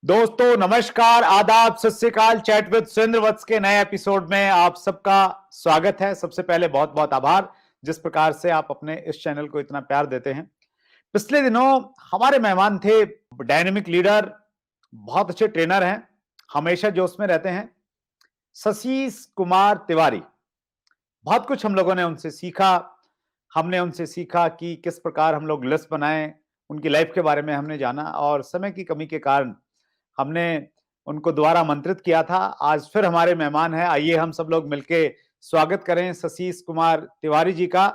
दोस्तों नमस्कार, आदाब, सत श्री अकाल। चैट विद सुरेंद्र वत्स के नए एपिसोड में आप सबका स्वागत है। सबसे पहले बहुत बहुत आभार जिस प्रकार से आप अपने इस चैनल को इतना प्यार देते हैं। पिछले दिनों हमारे मेहमान थे डायनेमिक लीडर, बहुत अच्छे ट्रेनर हैं, हमेशा जोश में रहते हैं, शशीष कुमार तिवारी। बहुत कुछ हम लोगों ने उनसे सीखा। हमने उनसे सीखा कि किस प्रकार हम लोग लिस्ट बनाएं, उनकी लाइफ के बारे में हमने जाना और समय की कमी के कारण हमने उनको दोबारा आमंत्रित किया था। आज फिर हमारे मेहमान हैं, आइए हम सब लोग मिलके स्वागत करें शशीष कुमार तिवारी जी का।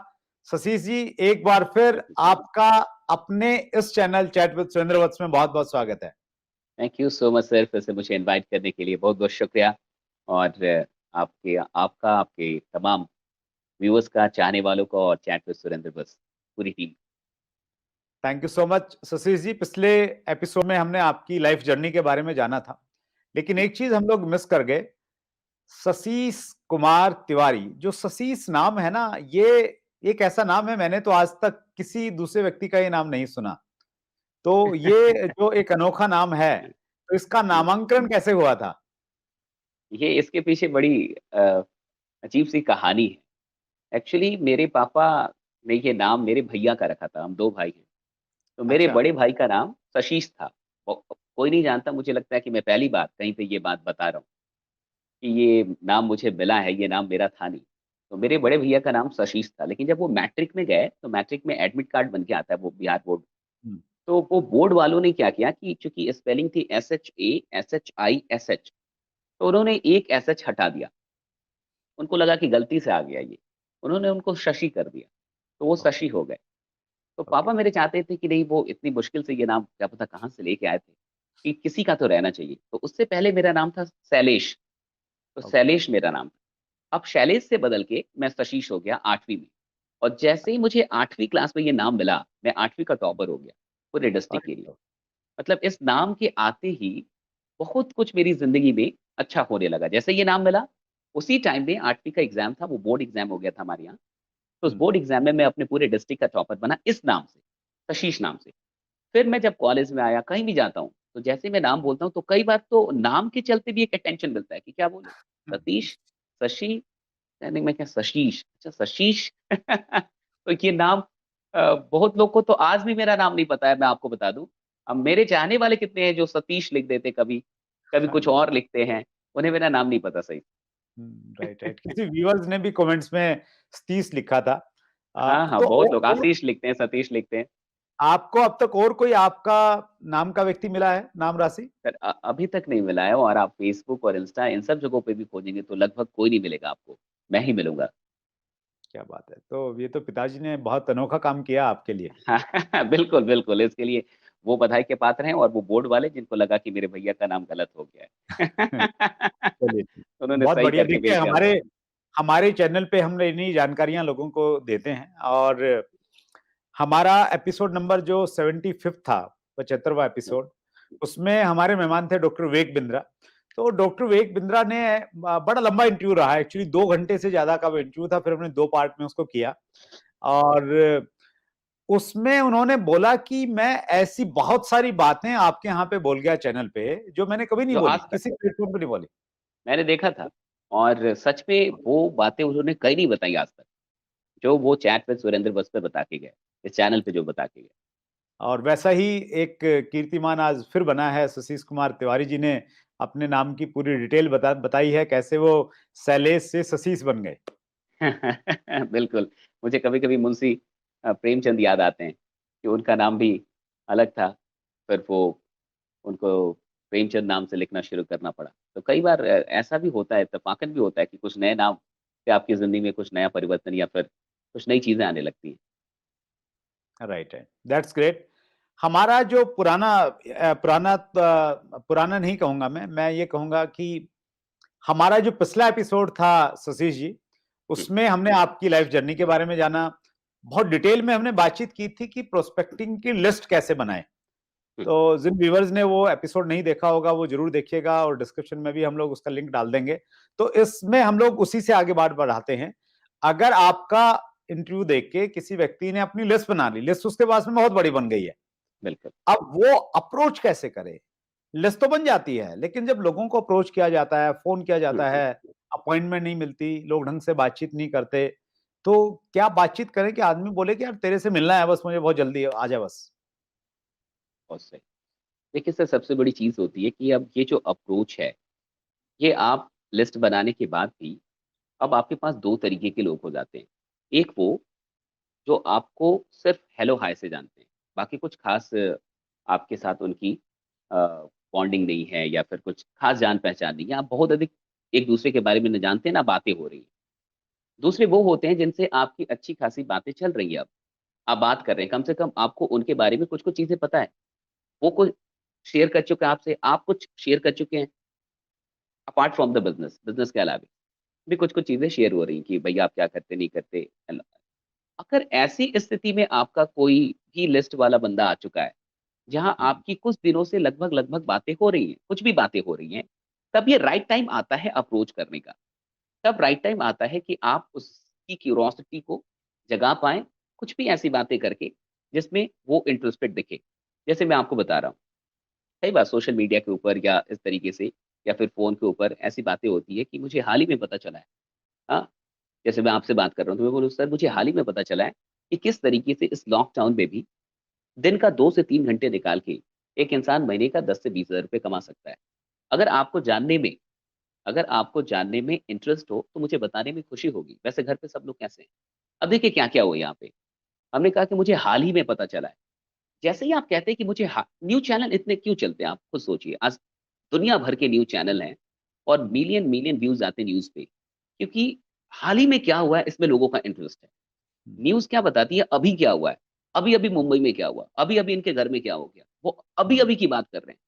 शशीष जी, एक बार फिर आपका अपने इस चैनल चैट विद सुरेंद्र वत्स में बहुत बहुत स्वागत है। Thank you so much sir, फिर से मुझे इनवाइट करने के लिए बहुत बहुत शुक्रिया। और आपके तमाम व्यूअर्स का, चाहने वालों का और चैट विद सुरेंद्र बस पूरी team. Thank you so much Shashish ji. पिछले एपिसोड में हमने आपकी लाइफ जर्नी के बारे में जाना था, लेकिन एक चीज हम लोग मिस कर गए। शशीष कुमार तिवारी, जो शशीष नाम है ना, ये एक ऐसा नाम है, मैंने तो आज तक किसी दूसरे व्यक्ति का ये नाम नहीं सुना। तो ये जो एक अनोखा नाम है, तो इसका जी, नामांकन कैसे हुआ था? ये इसके पीछे बड़ी अजीब सी कहानी है। एक्चुअली मेरे पापा ने ये नाम मेरे भैया का रखा था, हम 2 भाई हैं। तो मेरे अच्छा। बड़े भाई का नाम शशीश था। कोई नहीं जानता, मुझे लगता है कि मैं पहली बार कहीं पे ये बात बता रहा हूँ कि ये नाम मुझे मिला है, ये नाम मेरा था नहीं। तो मेरे बड़े भैया का नाम शशीश था, लेकिन जब वो मैट्रिक में गए, तो मैट्रिक में एडमिट कार्ड बन के आता है वो बिहार बोर्ड। हम्म, तो वो बोर्ड वालों ने क्या किया कि चूँकि स्पेलिंग थी SHA SHISH, तो उन्होंने एक एसएच हटा दिया। उनको लगा कि गलती से आ गया ये। उन्होंने उनको शशि कर दिया, तो वो ओके। शशि हो गए। तो ओके। पापा मेरे चाहते थे कि नहीं, वो इतनी मुश्किल से ये नाम क्या पता कहाँ से लेके आए थे, कि किसी का तो रहना चाहिए। तो उससे पहले मेरा नाम था शैलेश, तो ओके। शैलेश मेरा नाम था। अब शैलेश से बदल के मैं शशीश हो गया 8वीं में। और जैसे ही मुझे 8वीं क्लास में ये नाम मिला, मैं 8वीं का टॉपर हो गया, पूरे डिस्ट्रिक्ट अरे के लिए। तो, मतलब इस नाम के आते ही बहुत कुछ मेरी ज़िंदगी में अच्छा होने लगा। जैसे ये नाम मिला, उसी टाइम में 8वीं का एग्ज़ाम था, वो बोर्ड एग्ज़ाम हो गया था हमारे यहाँ। तो उस हम्म, बोर्ड एग्ज़ाम में मैं अपने पूरे डिस्ट्रिक्ट का टॉपर बना इस नाम से, शशीश नाम से। फिर मैं जब कॉलेज में आया, कहीं भी जाता हूँ, तो जैसे ही मैं नाम बोलता हूँ, तो कई बार तो नाम के चलते भी एक अटेंशन मिलता है कि क्या बोले? हम्म, सतीश, शशि, नहीं मैं क्या शशीश, अच्छा शशीश। तो ये नाम बहुत लोग को तो आज भी मेरा नाम नहीं पता है, मैं आपको बता दूँ। अब मेरे चाहने वाले कितने हैं जो सतीश लिख देते कभी, कभी कुछ हाँ, और लिखते हैं, उन्हें मेरा नाम नहीं पता सही। Right right. किसी व्यूअर्स ने भी कमेंट्स में सतीश लिखा था। हाँ, हाँ, तो बहुत लोग आशीष लिखते हैं, सतीश लिखते हैं। आपको अब तक और कोई आपका नाम का व्यक्ति मिला है, नाम राशि? पर अभी तक नहीं मिला है, और आप फ़ेसबुक और इंस्टा इन सब जगहों पे भी खोजेंगे तो लगभग कोई नहीं मिलेगा आपको, मैं ही मिलूँगा। क्या बात है! तो ये तो पिताजी ने बहुत अनोखा काम किया आपके लिए। बिल्कुल, बिल्कुल, इसके लिए वो बधाई के पात्र हैं, और वो बोर्ड वाले जिनको लगा कि मेरे भैया का नाम गलत हो गया है। चलिए, उन्होंने बहुत सही बढ़िया। करके देखिए, भेज दिया मुझे। हमारे हमारे चैनल पे हम नई-नई जानकारियाँ लोगों को देते हैं और हमारा एपिसोड नंबर जो 75 था, 75वाँ एपिसोड, उसमें हमारे मेहमान थे डॉक्टर विवेक बिंद्रा। तो डॉक्टर विवेक बिंद्रा ने बड़ा लंबा इंटरव्यू रहा, एक्चुअली 2 घंटे से ज़्यादा का वो इंटरव्यू था, फिर हमने 2 पार्ट में उसको किया और उसमें उन्होंने बोला कि मैं ऐसी बहुत सारी बातें आपके यहाँ पे बोल गया चैनल पे, जो मैंने कभी नहीं जो बोली, आज तक किसी प्लेटफ़ॉर्म पे नहीं बोली। मैंने देखा था, और सच में वो बातें उन्होंने कहीं नहीं बताई आज तक, जो वो चैट विद सुरेंद्र बस पे बता के गए, इस चैनल पे जो बता के गए। और वैसा ही एक कीर्तिमान आज फिर बना है, शशीष कुमार तिवारी जी ने अपने नाम की पूरी डिटेल बताई है, कैसे वो शैलेश से शशीश बन गए। बिल्कुल, मुझे कभी-कभी मुंशी प्रेमचंद याद आते हैं, कि उनका नाम भी अलग था, फिर वो उनको प्रेमचंद नाम से लिखना शुरू करना पड़ा। तो कई बार ऐसा भी होता है, इत्तेफ़ाक़न भी होता है कि कुछ नए नाम से आपकी ज़िंदगी में कुछ नया परिवर्तन या फिर कुछ नई चीज़ें आने लगती हैं। राइट है, दैट्स ग्रेट। हमारा जो पुराना नहीं कहूँगा मैं ये कहूँगा कि हमारा जो पिछला एपिसोड था शशीश जी, हुँ, उसमें हमने आपकी लाइफ जर्नी के बारे में जाना। बहुत डिटेल में हमने बातचीत की थी कि प्रोस्पेक्टिंग की लिस्ट कैसे बनाएँ। हुँ, तो जिन व्यूअर्स ने वो एपिसोड नहीं देखा होगा, वो ज़रूर देखिएगा और डिस्क्रिप्शन में भी हम लोग उसका लिंक डाल देंगे। तो इसमें हम लोग उसी से आगे बात बढ़ाते हैं। अगर आपका इंटरव्यू देख के किसी व्यक्ति ने अपनी लिस्ट बना ली, लिस्ट उसके पास में बहुत बड़ी बन गई है। बिल्कुल। अब वो अप्रोच कैसे करे? लिस्ट तो बन जाती है, लेकिन जब लोगों को अप्रोच किया जाता है, फोन किया हुँ, जाता हुँ। है, अपॉइंटमेंट नहीं मिलती, लोग ढंग से बातचीत नहीं करते, तो क्या बातचीत करें कि आदमी बोले कि यार तेरे से मिलना है बस, मुझे बहुत जल्दी आ जा बस। बहुत सही। देखिए सर, सबसे बड़ी चीज़ होती है कि अब ये जो अप्रोच है, ये आप लिस्ट बनाने के बाद भी अब आपके पास 2 तरीके के लोग हो जाते हैं। एक वो जो आपको सिर्फ़ हेलो हाय से जानते हैं, बाकी कुछ ख़ास आपके साथ उनकी अ, बॉन्डिंग नहीं है या फिर कुछ ख़ास जान-पहचान नहीं है। आप बहुत अधिक एक-दूसरे के बारे में ना जानते हैं, ना बातें हो रही हैं। दूसरे वो होते हैं जिनसे आपकी अच्छी खासी बातें चल रही हैं अब। आप बात कर रहे हैं, कम से कम आपको उनके बारे में कुछ-कुछ चीज़ें पता है। वो कुछ शेयर कर चुके हैं आपसे, आप कुछ शेयर कर चुके हैं, apart from the business, business के अलावा भी कुछ-कुछ चीज़ें शेयर हो रही हैं कि भैया आप क्या करते, नहीं करते। अगर ऐसी स्थिति में आपका कोई भी लिस्ट वाला बंदा आ चुका है, जहाँ हुँ, आपकी कुछ दिनों से लगभग-लगभग बातें हो रही हैं, कुछ भी बातें हो रही हैं, तब ये राइट टाइम आता है अप्रोच करने का। तब राइट टाइम आता है कि आप उसकी क्यूरोसिटी को जगा पाएँ, कुछ भी ऐसी बातें करके, जिसमें वो इंटरेस्टेड दिखे। जैसे मैं आपको बता रहा हूँ, कई बार सोशल मीडिया के ऊपर या इस तरीके से या फिर फ़ोन के ऊपर ऐसी बातें होती हैं कि मुझे हाल ही में पता चला है। हाँ, जैसे मैं आपसे बात कर रहा हूँ, तो मैं बोलूँ सर मुझे हाल ही में पता चला है कि किस तरीके से इस लॉकडाउन में भी दिन का 2 से 3 घंटे निकाल के एक इंसान महीने का 10 से 20,000 रुपए कमा सकता है। अगर आपको जानने में अगर आपको जानने में इंटरेस्ट हो, तो मुझे बताने में खुशी होगी। वैसे घर पे सब लोग कैसे हैं? अब देखिए क्या-क्या हुआ यहाँ पे। हमने कहा कि मुझे हाल ही में पता चला है। जैसे ही आप कहते हैं कि मुझे न्यूज़ चैनल इतने क्यों चलते हैं, आप खुद सोचिए। आज दुनिया भर के न्यूज़ चैनल हैं और मिलियन-मिलियन व्यूज़ आते हैं न्यूज़ पे। क्योंकि हाल ही में क्या हुआ है, इसमें लोगों का इंटरेस्ट है। हुँ, न्यूज़ क्या बताती है, अभी क्या हुआ है, अभी-अभी मुंबई में क्या हुआ, अभी-अभी इनके घर में क्या हो गया, वो हुँ, अभी-अभी की बात कर रहे हैं।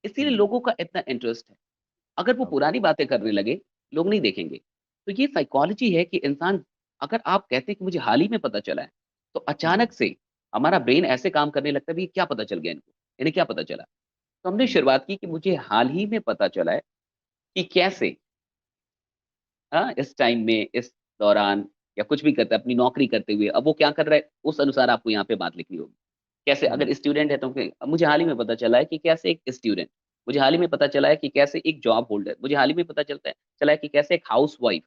इसीलिए हुँ, लोगों का इतना इंटरेस्ट है। अगर वो ओके, पुरानी बातें करने लगे, लोग नहीं देखेंगे। तो ये साइकोलॉजी है कि इंसान अगर आप कहते हैं कि मुझे हाल ही में पता चला है, तो हुँ, अचानक से हमारा ब्रेन ऐसे काम करने लगता है, भई क्या पता चल गया इनको? इन्हें क्या पता चला? तो हमने हुँ, शुरुआत की कि मुझे हाल ही में पता चला है कि कैसे इस टाइम में, इस दौरान या कुछ भी करता है, अपनी नौकरी करते हुए, अब वो क्या कर रहा है, उस अनुसार आपको यहाँ पे बात लिखनी होगी। कैसे हुँ, अगर स्टूडेंट है तो फिर अब मुझे हाल ही में पता चला है कि कैसे एक स्टूडेंट, मुझे हाल ही में पता चला है कि कैसे एक जॉब होल्डर, मुझे हाल ही में पता चला है कि कैसे एक हाउसवाइफ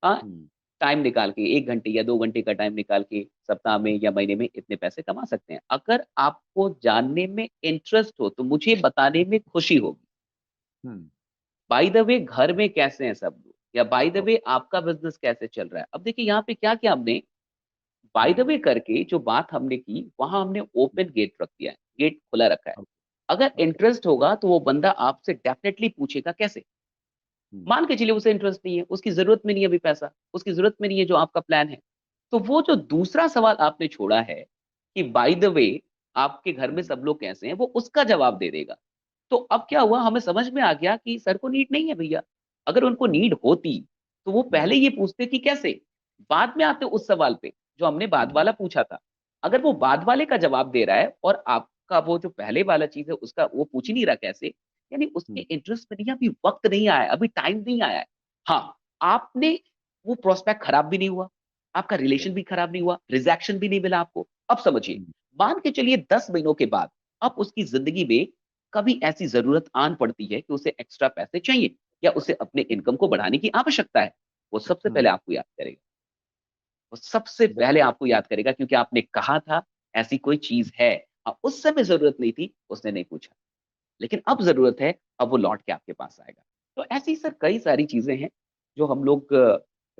हाँ, हुँ, टाइम निकाल के 1 घंटे या 2 घंटे का टाइम निकाल के सप्ताह में या महीने में इतने पैसे कमा सकते हैं। अगर आपको जानने में इंटरेस्ट हो, तो मुझे बताने में खुशी होगी। हुँ, बाय द वे घर में कैसे हैं सब लोग या बाय द वे ओके, आपका बिज़नेस कैसे चल रहा है। अब देखिए यहाँ पे क्या किया हमने, बाय द हुँ, वे करके जो बात हमने की, वहाँ हमने ओपन गेट रख दिया है, गेट खुला रखा है। ओके, अगर ओके, इंटरेस्ट होगा तो वो बंदा आपसे डेफ़िनेटली पूछेगा कैसे? हुँ, मान के चलिए उसे इंटरेस्ट नहीं है, उसकी ज़रूरत में नहीं है अभी पैसा, उसकी ज़रूरत में नहीं है जो आपका प्लान है। तो वो जो दूसरा सवाल आपने छोड़ा है कि बाय द वे आपके घर में हुँ, सब लोग कैसे हैं, वो उसका जवाब दे देगा। तो अब क्या हुआ हमें समझ में आ गया कि सर को नीड नहीं है भैया। अगर उनको हुँ, नीड होती, तो वो हुँ, पहले ये पूछते कि कैसे? बाद में आते उस सवाल पे, जो हमने बाद हुँ, वाला पूछा था। अगर वो बाद वाले का जवाब दे रहा है और आपका वो जो पहले वाला चीज़ है उसका वो पूछ ही नहीं रहा कैसे, यानी उसके हुँ, इंटरेस्ट में नहीं है, अभी वक़्त नहीं आया है, अभी टाइम नहीं आया है। हाँ, आपने वो प्रोस्पेक्ट खराब भी नहीं हुआ, आपका ओके, रिलेशन भी खराब नहीं हुआ, रिजेक्शन भी नहीं मिला आपको। अब समझिए, हुँ, मान के चलिए 10 महीनों के बाद, अब उसकी ज़िंदगी में कभी ऐसी ज़रूरत आन पड़ती है कि उसे एक्स्ट्रा पैसे चाहिए या उसे अपने हुँ, इनकम को बढ़ाने की आवश्यकता है, वो सबसे हुँ, पहले आपको याद करेगा। वो सबसे पहले बिल्कुल, आपको याद करेगा क्योंकि आपने कहा था ऐसी कोई चीज़ है। उस समय ज़रूरत नहीं थी, उसने नहीं पूछा। लेकिन अब ज़रूरत है, अब वो लौट के आपके पास आएगा। तो ऐसी सर कई सारी चीज़ें हैं, जो हम लोग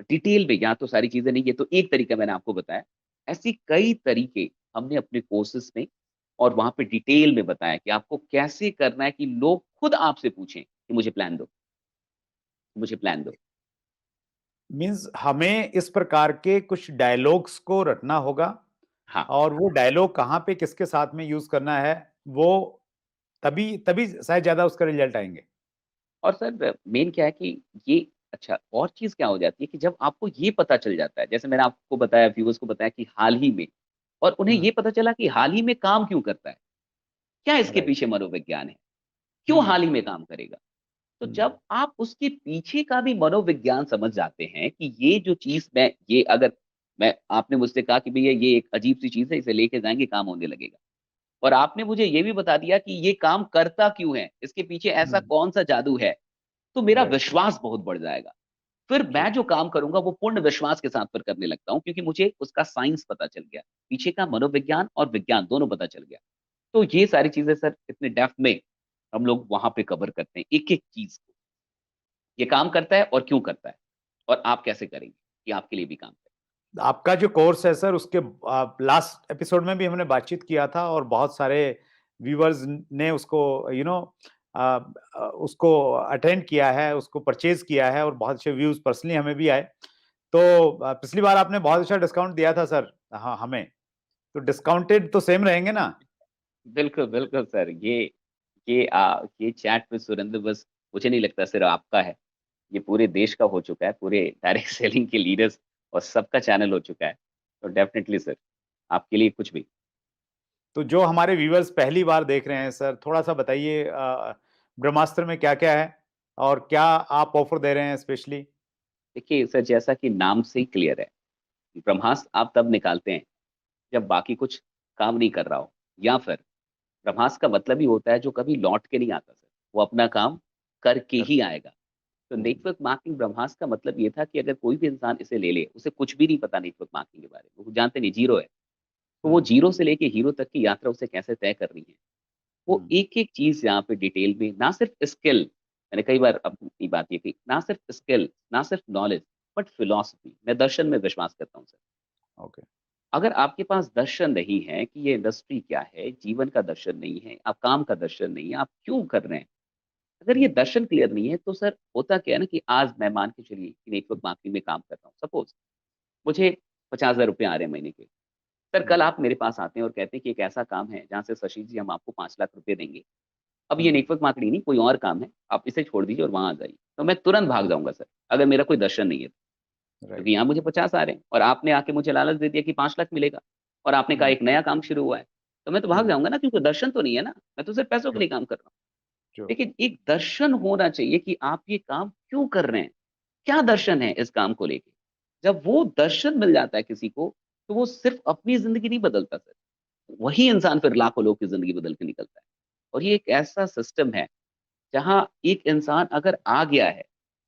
डिटेल में या तो सारी चीज़ें नहीं, ये तो एक तरीका मैंने आपको बताया। ऐसी कई तरीके हमने अपने कोर्सेज़ में और वहाँ पे डिटेल में बताया कि आपको कैसे करना है कि लोग खुद आपसे पूछें कि मुझे प्लान दो, मुझे प्लान दो। मीन्स हमें इस प्रकार के कुछ डायलॉग्स को रटना होगा हाँ, और वो डायलॉग कहाँ पे किसके साथ में यूज़ करना है, वो तभी तभी शायद ज़्यादा उसका रिज़ल्ट आएँगे। और सर मेन क्या है कि ये अच्छा और चीज़ क्या हो जाती है कि जब आपको ये पता चल जाता है, जैसे मैंने आपको बताया, व्यूअर्स को बताया कि हाल ही में और उन्हें हुँ, ये पता चला कि हाल ही में काम क्यों करता है? क्या इसके राइट। पीछे मनोविज्ञान है? क्यों हुँ, हाल ही में काम करेगा? तो हुँ, जब आप उसके पीछे का भी मनोविज्ञान समझ जाते हैं कि ये जो चीज़ मैं आपने मुझसे कहा कि भैया ये एक अजीब-सी चीज़ है, इसे लेके जाएँगे काम होने लगेगा। और आपने मुझे ये भी बता दिया कि ये काम करता क्यों है, इसके पीछे ऐसा कौन सा जादू है, तो मेरा राइट, विश्वास बहुत बढ़ जाएगा। फिर ट्रू, मैं जो काम करूँगा वो पूर्ण विश्वास के साथ फिर करने लगता हूँ, क्योंकि मुझे उसका साइंस पता चल गया। पीछे का मनोविज्ञान और विज्ञान दोनों पता चल गया। तो ये सारी चीज़ें सर इतने डेप्थ में हम लोग वहाँ पे कवर करते हैं, एक-एक चीज़ को। ये काम करता है और क्यों करता है? और आप कैसे करेंगे कि आपके लिए भी काम करे? आपका जो कोर्स है सर उसके लास्ट एपिसोड में भी हमने बातचीत किया था और बहुत सारे व्यूअर्स ने उसको उसको अटेंड किया है, उसको परचेज किया है और बहुत अच्छे व्यूज पर्सनली हमें भी आए। तो पिछली बार आपने बहुत अच्छा डिस्काउंट दिया था सर, हाँ हमें, तो डिस्काउंटेड तो सेम रहेंगे ना? बिल्कुल, बिल्कुल सर। ये चैट विद सुरेंद्र बस मुझे नहीं लगता सिर्फ़ आपका है। ये पूरे देश का हो चुका है, पूरे डायरेक्ट सेलिंग के लीडर्स और सबका चैनल हो चुका है। तो डेफ़िनिटली सर, आपके लिए कुछ भी। तो जो हमारे व्यूअर्स पहली बार देख रहे हैं सर, थोड़ा-सा बताइए ब्रह्मास्त्र में क्या-क्या है और क्या आप ऑफर दे रहे हैं स्पेशली? देखिए सर, जैसा कि नाम से ही क्लियर है, ब्रह्मास्त्र आप तब निकालते हैं जब बाकी कुछ काम नहीं कर रहा हो, या फिर ब्रह्मास्त्र का मतलब ही होता है जो कभी लौट के नहीं आता सर, वो अपना काम करके कर ही आएगा। तो हुँ, नेटवर्क मार्केटिंग ब्रह्मास्त्र का मतलब ये था कि अगर कोई भी इंसान इसे ले ले, उसे कुछ भी नहीं पता नेटवर्क मार्केटिंग के बारे में, वो जानते नहीं, ज़ीरो है। तो वो हुँ, ज़ीरो से लेके हीरो तक की यात्रा उसे कैसे तय करनी है, वो हुँ, एक-एक चीज़ यहाँ पे डिटेल में, ना सिर्फ़ स्किल, मैंने कई बार अपनी बात ये कही, ना सिर्फ़ स्किल, ना सिर्फ़ नॉलेज, बट फिलॉसफी। मैं दर्शन में विश्वास करता हूँ सर। ओके। अगर आपके पास दर्शन नहीं है कि ये इंडस्ट्री क्या है, जीवन का दर्शन नहीं है, आप काम का दर्शन नहीं है, आप क्यों कर रहे हैं? अगर ये हुँ, दर्शन क्लियर नहीं है, तो सर होता क्या है ना कि आज मैं मान के चलिए कि नेटवर्क मार्केटिंग में काम कर रहा हूँ। सपोज़ मुझे ₹50,000 आ रहे हैं महीने के। सर कल हुँ, आप मेरे पास आते हैं और कहते हैं कि एक ऐसा काम है जहाँ से शशि जी हम आपको ₹5,00,000 देंगे। अब ये हुँ, नेटवर्क मार्केटिंग नहीं, कोई और काम है, आप इसे छोड़ दीजिए और वहाँ आ जाइए। तो मैं तुरंत भाग जाऊँगा सर, अगर मेरा कोई दर्शन नहीं है तो। क्योंकि राइट। यहाँ मुझे 50 आ रहे हैं और आपने आके मुझे लालच दे दिया कि 5,00,000 मिलेगा और आपने कहा हुँ, एक नया काम शुरू हुआ है, तो मैं तो भाग हुँ, जाऊँगा ना, क्योंकि दर्शन तो नहीं है ना, मैं तो सिर्फ़ पैसों के ट्रू, लिए काम कर रहा हूँ। ट्रू, लेकिन एक दर्शन होना चाहिए कि आप ये काम क्यों कर रहे हैं? क्या हुँ, दर्शन है इस काम को लेके? जब वो दर्शन मिल जाता है किसी को, तो वो सिर्फ़ अपनी ज़िंदगी नहीं बदलता सर, वही इंसान फिर लाखों लोग की ज़िंदगी बदल के निकलता है। और ये एक ऐसा सिस्टम है, जहाँ एक इंसान अगर आ गया है,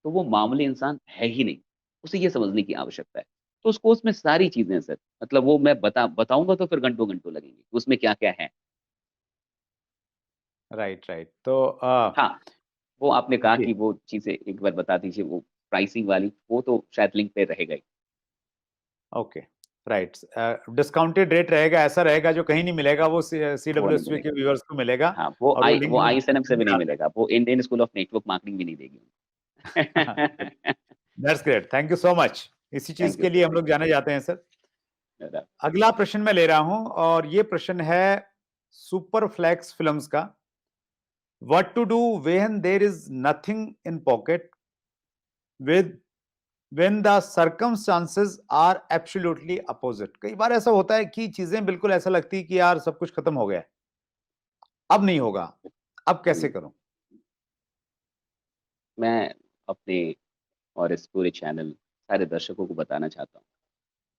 तो वो हुँ, मामूली इंसान है ही नहीं। उसे ये समझने की आवश्यकता है। तो उस कोर्स में सारी चीज़ें हैं सर, मतलब वो मैं बताऊँगा तो फिर घंटों-घंटों लगेंगे, उसमें क्या-क्या है। Right, right. तो हाँ, वो आपने कहा जी, कि वो चीज़ें एक बार बता दीजिए, वो प्राइसिंग वाली, वो तो शायद लिंक पे रहेगा ही। Okay, right. डिस्काउंटेड रेट रहेगा, ऐसा रहेगा जो कहीं नहीं मिलेगा, वो वो नहीं सीडब्ल्यूएसपी के मिलेगा। व्यूअर्स को मिलेगा हाँ, और वो लिंक वो हम आईएसएनएम से डिस्क्रिप्शन भी में नहीं डाल देंगे। मिलेगा, वो Indian school of network marketing भी नहीं देगी। That's great, thank you so much. इसी चीज़ थैंक यू के सर, लिए हम थैंक लोग जाने जाते हैं सर। यू। अगला प्रश्न मैं ले रहा हूँ और ये प्रश्न है सुपरफ्लेक्स फिल्म्स का। What to do when there is nothing in pocket with when the circumstances are absolutely opposite. कई बार ऐसा होता है कि चीजें बिल्कुल ऐसा लगती है कि यार सब कुछ खत्म हो गया है, अब नहीं होगा, अब कैसे हुँ, करूं? मैं अपने और इस पूरे चैनल सारे दर्शकों को बताना चाहता हूँ।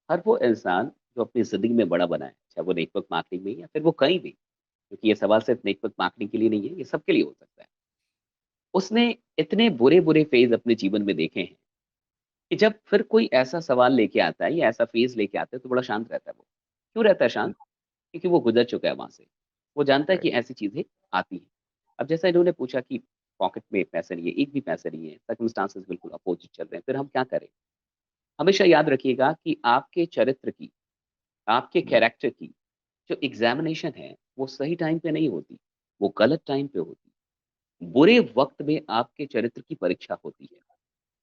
हर वो इंसान जो अपनी ज़िंदगी में बड़ा बना है, चाहे वो नेटवर्क मार्केटिंग में या फिर वो कहीं भी, क्योंकि ये सवाल सिर्फ़ नेटवर्क मार्केटिंग के लिए नहीं है, ये सबके लिए हो सकता है। उसने इतने बुरे-बुरे फ़ेज़ अपने जीवन में देखे हैं कि जब फिर कोई ऐसा सवाल लेके आता है या ऐसा फ़ेज़ लेके आता है तो बड़ा शांत रहता है वो। क्यों रहता है शांत? क्योंकि वो गुज़र चुका है वहाँ से। वो जानता है कि राइट। ऐसी चीज़ें आती हैं। अब जैसा इन्होंने पूछा कि पॉकेट में पैसे नहीं है, एक भी पैसे नहीं है, सर्कमस्टांसेस बिल्कुल अपोज़िट चल रहे हैं, फिर हम क्या करें? हमेशा याद रखिएगा कि आपके चरित्र की, आपके कैरेक्टर की जो एग्ज़ामिनेशन है, वो सही टाइम पे नहीं होती, वो गलत टाइम पे होती है। बुरे वक़्त में आपके चरित्र की परीक्षा होती है।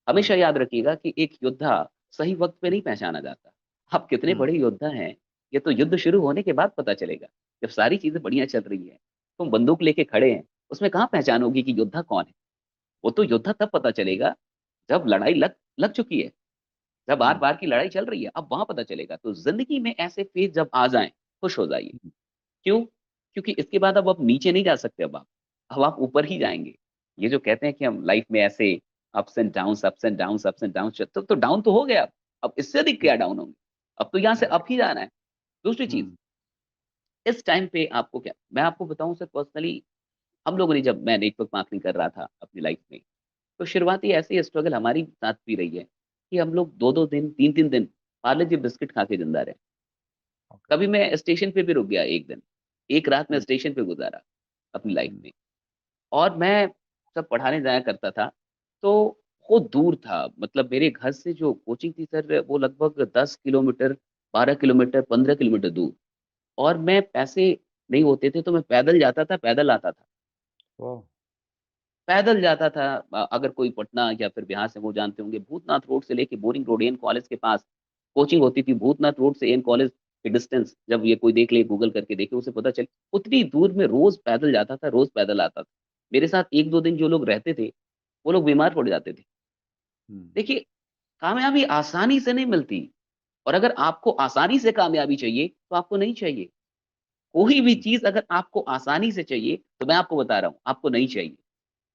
हमेशा याद रखिएगा कि एक योद्धा सही वक़्त पे नहीं पहचाना जाता। आप कितने बड़े योद्धा हैं, ये तो युद्ध शुरू होने के बाद पता चलेगा। जब सारी चीज़ें बढ़िया चल रही हैं, तुम बंदूक लेके खड़े हैं, उसमें कहाँ पहचान होगी कि योद्धा कौन है? वो तो योद्धा तब पता चलेगा जब लड़ाई लग लग चुकी है, जब आर-पार की लड़ाई चल रही है, अब वहाँ पता चलेगा। तो ज़िंदगी में ऐसे फ़ेज़ जब आ जाएँ, खुश हो जाइए। क्यों? क्योंकि इसके बाद अब आप नीचे नहीं जा सकते अब आप ऊपर ही जाएँगे। ये जो कहते हैं कि हम लाइफ़ में ऐसे ups and downs, ups and downs, ups and downs तो डाउन तो हो गया अब इससे अधिक क्या डाउन होंगे? अब तो यहाँ से अप ही जाना है। दूसरी चीज़, इस टाइम पे आपको क्या मैं आपको बताऊँ सर पर्सनली हम लोगों ने जब मैं नेटवर्क मार्केटिंग कर रहा था अपनी लाइफ में, तो शुरुआती ऐसी स्ट्रगल हमारी साथ भी रही है कि हम लोग 2-2 दिन, 3-3 दिन पार्ले जी बिस्किट खा के ज़िंदा रहे। ओके। कभी मैं स्टेशन पे भी रुक गया 1 दिन, 1 रात मैं हुँ, स्टेशन पे गुज़ारा अपनी लाइफ हुँ, में। और मैं जब पढ़ाने जाया करता था, तो वो दूर था, मतलब मेरे घर से जो कोचिंग थी सर वो लगभग 10 किलोमीटर, 12 किलोमीटर, 15 किलोमीटर दूर और मैं पैसे नहीं होते थे तो मैं पैदल जाता था, पैदल आता था। ओह! पैदल जाता था अगर कोई पटना या फिर बिहार से वो जानते होंगे भूतनाथ रोड से लेके बोरिंग रोड एएन कॉलेज के पास कोचिंग होती थी। भूतनाथ रोड से एएन कॉलेज की डिस्टेंस जब ये कोई देख ले गूगल करके देखे उसे पता चले उतनी दूर में रोज़ पैदल जाता था, रोज़ पैदल आता था। मेरे साथ 1-2 दिन जो लोग रहते थे, वो लोग बीमार पड़ जाते थे। हुँ, देखिए, कामयाबी आसानी से नहीं मिलती और अगर आपको आसानी से कामयाबी चाहिए, तो आपको नहीं चाहिए। कोई भी हुँ, चीज़ अगर आपको आसानी से चाहिए, तो मैं आपको बता रहा हूँ, आपको नहीं चाहिए।